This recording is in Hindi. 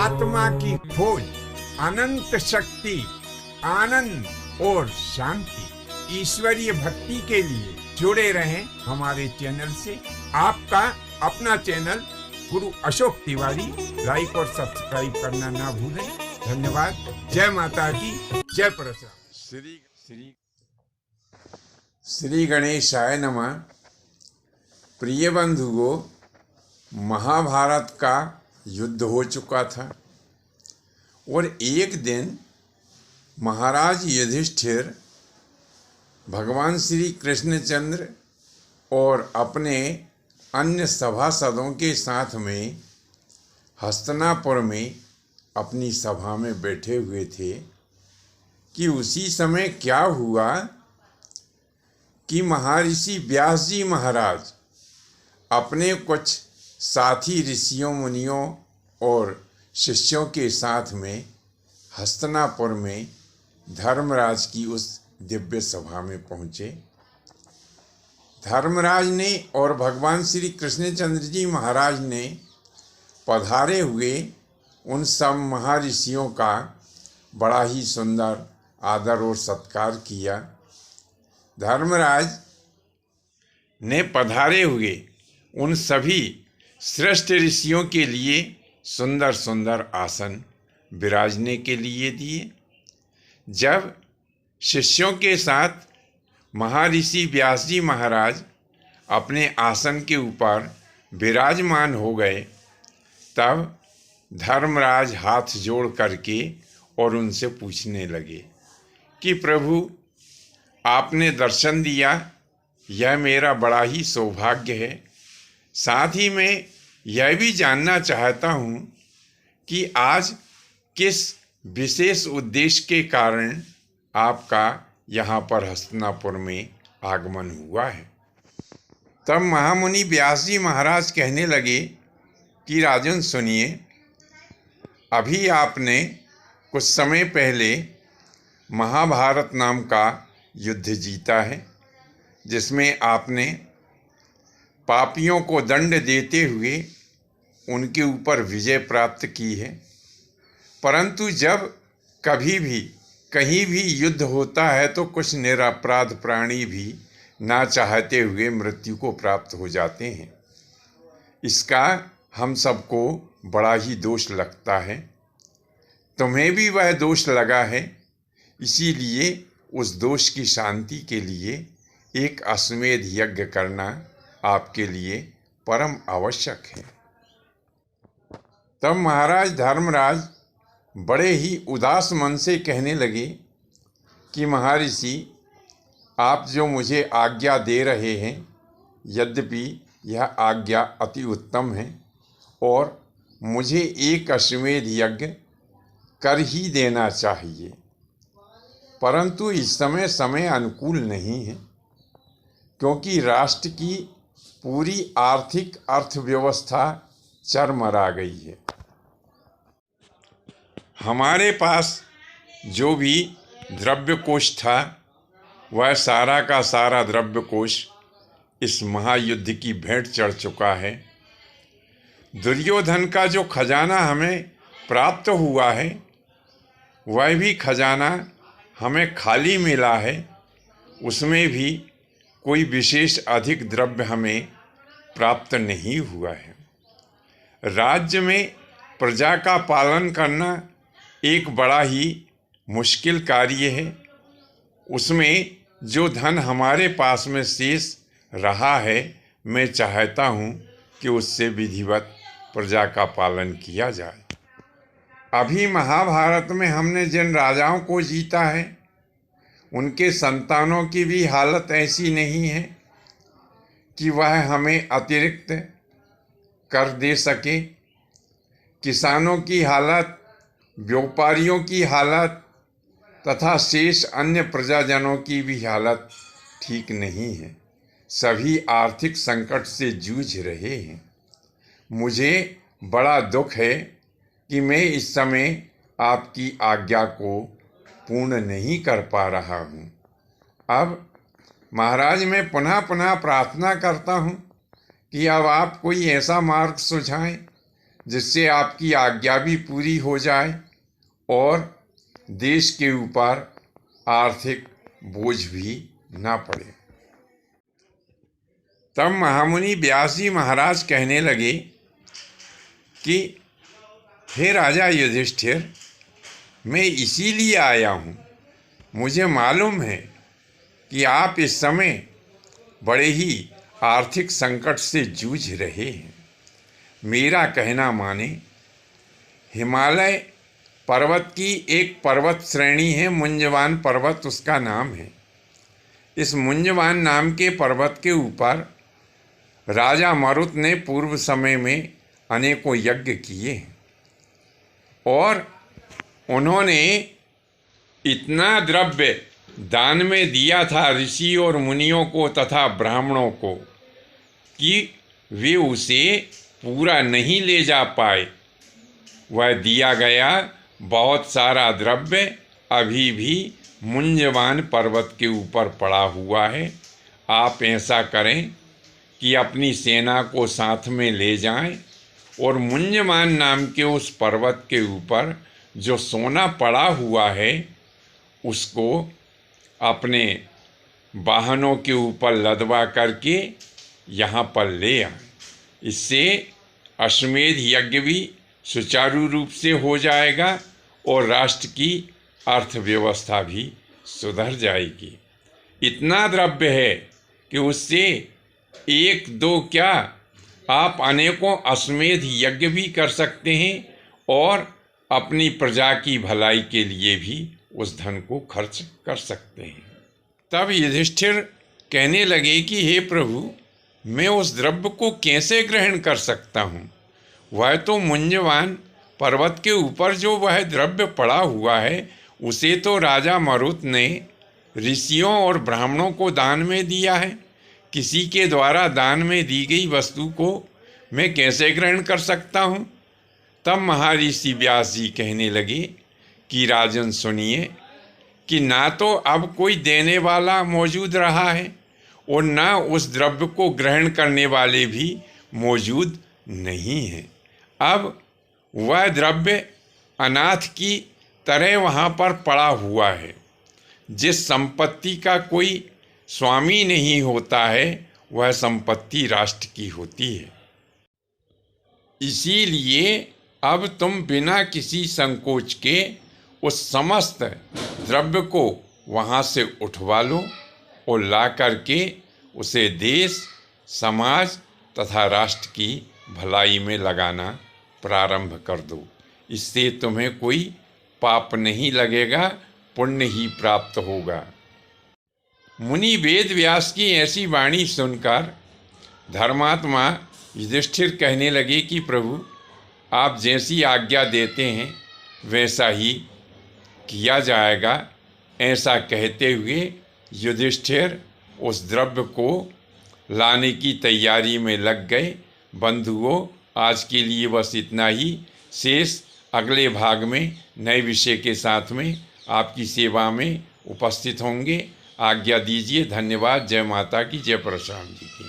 आत्मा की खोज, अनंत शक्ति, आनंद और शांति, ईश्वरीय भक्ति के लिए जुड़े रहें हमारे चैनल से। आपका अपना चैनल गुरु अशोक तिवारी, लाइक और सब्सक्राइब करना ना भूलें। धन्यवाद। जय माता की, जय परशुराम। श्री गणेशाय नमः। प्रिय बंधुओं, महाभारत का युद्ध हो चुका था और एक दिन महाराज युधिष्ठिर भगवान श्री कृष्णचंद्र और अपने अन्य सभासदों के साथ में हस्तिनापुर में अपनी सभा में बैठे हुए थे कि उसी समय क्या हुआ कि महर्षि व्यास जी महाराज अपने कुछ साथी ऋषियों, मुनियों और शिष्यों के साथ में हस्तिनापुर में धर्मराज की उस दिव्य सभा में पहुँचे। धर्मराज ने और भगवान श्री कृष्णचंद्र जी महाराज ने पधारे हुए उन सब महर्षियों का बड़ा ही सुंदर आदर और सत्कार किया। धर्मराज ने पधारे हुए उन सभी श्रेष्ठ ऋषियों के लिए सुंदर सुंदर आसन विराजने के लिए दिए। जब शिष्यों के साथ महर्षि व्यास जी महाराज अपने आसन के ऊपर विराजमान हो गए, तब धर्मराज हाथ जोड़ करके और उनसे पूछने लगे कि प्रभु, आपने दर्शन दिया, यह मेरा बड़ा ही सौभाग्य है। साथ ही मैं यह भी जानना चाहता हूँ कि आज किस विशेष उद्देश्य के कारण आपका यहाँ पर हस्तिनापुर में आगमन हुआ है। तब महामुनि व्यास जी महाराज कहने लगे कि राजन सुनिए, अभी आपने कुछ समय पहले महाभारत नाम का युद्ध जीता है, जिसमें आपने पापियों को दंड देते हुए उनके ऊपर विजय प्राप्त की है। परंतु जब कभी भी कहीं भी युद्ध होता है तो कुछ निरपराध प्राणी भी ना चाहते हुए मृत्यु को प्राप्त हो जाते हैं। इसका हम सबको बड़ा ही दोष लगता है। तुम्हें भी वह दोष लगा है, इसीलिए उस दोष की शांति के लिए एक अश्वमेध यज्ञ करना आपके लिए परम आवश्यक है। तब महाराज धर्मराज बड़े ही उदास मन से कहने लगे कि महर्षि, आप जो मुझे आज्ञा दे रहे हैं, यद्यपि यह आज्ञा अति उत्तम है और मुझे एक अश्वमेध यज्ञ कर ही देना चाहिए, परंतु इस समय अनुकूल नहीं है, क्योंकि राष्ट्र की पूरी आर्थिक अर्थव्यवस्था चरमरा गई है। हमारे पास जो भी द्रव्य कोष था, वह सारा का सारा द्रव्य कोष इस महायुद्ध की भेंट चढ़ चुका है। दुर्योधन का जो खजाना हमें प्राप्त हुआ है, वह भी खजाना हमें खाली मिला है। उसमें भी कोई विशेष अधिक द्रव्य हमें प्राप्त नहीं हुआ है। राज्य में प्रजा का पालन करना एक बड़ा ही मुश्किल कार्य है। उसमें जो धन हमारे पास में शेष रहा है, मैं चाहता हूँ कि उससे विधिवत प्रजा का पालन किया जाए। अभी महाभारत में हमने जिन राजाओं को जीता है, उनके संतानों की भी हालत ऐसी नहीं है कि वह हमें अतिरिक्त कर दे सके। किसानों की हालत, व्यापारियों की हालत तथा शेष अन्य प्रजाजनों की भी हालत ठीक नहीं है। सभी आर्थिक संकट से जूझ रहे हैं। मुझे बड़ा दुख है कि मैं इस समय आपकी आज्ञा को पूर्ण नहीं कर पा रहा हूँ। अब महाराज, मैं पुनः पुनः प्रार्थना करता हूँ कि अब आप कोई ऐसा मार्ग सुझाएं जिससे आपकी आज्ञा भी पूरी हो जाए और देश के ऊपर आर्थिक बोझ भी ना पड़े। तब महामुनि व्यास जी महाराज कहने लगे कि हे राजा युधिष्ठिर, मैं इसीलिए आया हूँ। मुझे मालूम है कि आप इस समय बड़े ही आर्थिक संकट से जूझ रहे हैं। मेरा कहना माने, हिमालय पर्वत की एक पर्वत श्रेणी है, मुंजवान पर्वत उसका नाम है। इस मुंजवान नाम के पर्वत के ऊपर राजा मरुत ने पूर्व समय में अनेकों यज्ञ किए हैं और उन्होंने इतना द्रव्य दान में दिया था ऋषि और मुनियों को तथा ब्राह्मणों को कि वे उसे पूरा नहीं ले जा पाए। वह दिया गया बहुत सारा द्रव्य अभी भी मुंजवान पर्वत के ऊपर पड़ा हुआ है। आप ऐसा करें कि अपनी सेना को साथ में ले जाएं और मुंजवान नाम के उस पर्वत के ऊपर जो सोना पड़ा हुआ है उसको अपने वाहनों के ऊपर लदवा करके यहाँ पर ले आए। इससे अश्वमेध यज्ञ भी सुचारू रूप से हो जाएगा और राष्ट्र की अर्थव्यवस्था भी सुधर जाएगी। इतना द्रव्य है कि उससे एक दो क्या, आप अनेकों अश्वमेध यज्ञ भी कर सकते हैं और अपनी प्रजा की भलाई के लिए भी उस धन को खर्च कर सकते हैं। तब युधिष्ठिर कहने लगे कि हे प्रभु, मैं उस द्रव्य को कैसे ग्रहण कर सकता हूँ? वह तो मुंजवान पर्वत के ऊपर जो वह द्रव्य पड़ा हुआ है उसे तो राजा मरुत ने ऋषियों और ब्राह्मणों को दान में दिया है। किसी के द्वारा दान में दी गई वस्तु को मैं कैसे ग्रहण कर सकता हूँ? तब महर्षि व्यास जी कहने लगे कि राजन सुनिए कि ना तो अब कोई देने वाला मौजूद रहा है और ना उस द्रव्य को ग्रहण करने वाले भी मौजूद नहीं हैं। अब वह द्रव्य अनाथ की तरह वहाँ पर पड़ा हुआ है। जिस संपत्ति का कोई स्वामी नहीं होता है वह संपत्ति राष्ट्र की होती है। इसीलिए अब तुम बिना किसी संकोच के उस समस्त द्रव्य को वहाँ से उठवा लो और ला करके उसे देश, समाज तथा राष्ट्र की भलाई में लगाना प्रारंभ कर दो। इससे तुम्हें कोई पाप नहीं लगेगा, पुण्य ही प्राप्त होगा। मुनि वेद व्यास की ऐसी वाणी सुनकर धर्मात्मा युधिष्ठिर कहने लगे कि प्रभु, आप जैसी आज्ञा देते हैं वैसा ही किया जाएगा। ऐसा कहते हुए युधिष्ठिर उस द्रव्य को लाने की तैयारी में लग गए। बंधुओं, आज के लिए बस इतना ही। शेष अगले भाग में नए विषय के साथ में आपकी सेवा में उपस्थित होंगे। आज्ञा दीजिए। धन्यवाद। जय माता की, जय परशुराम जी की।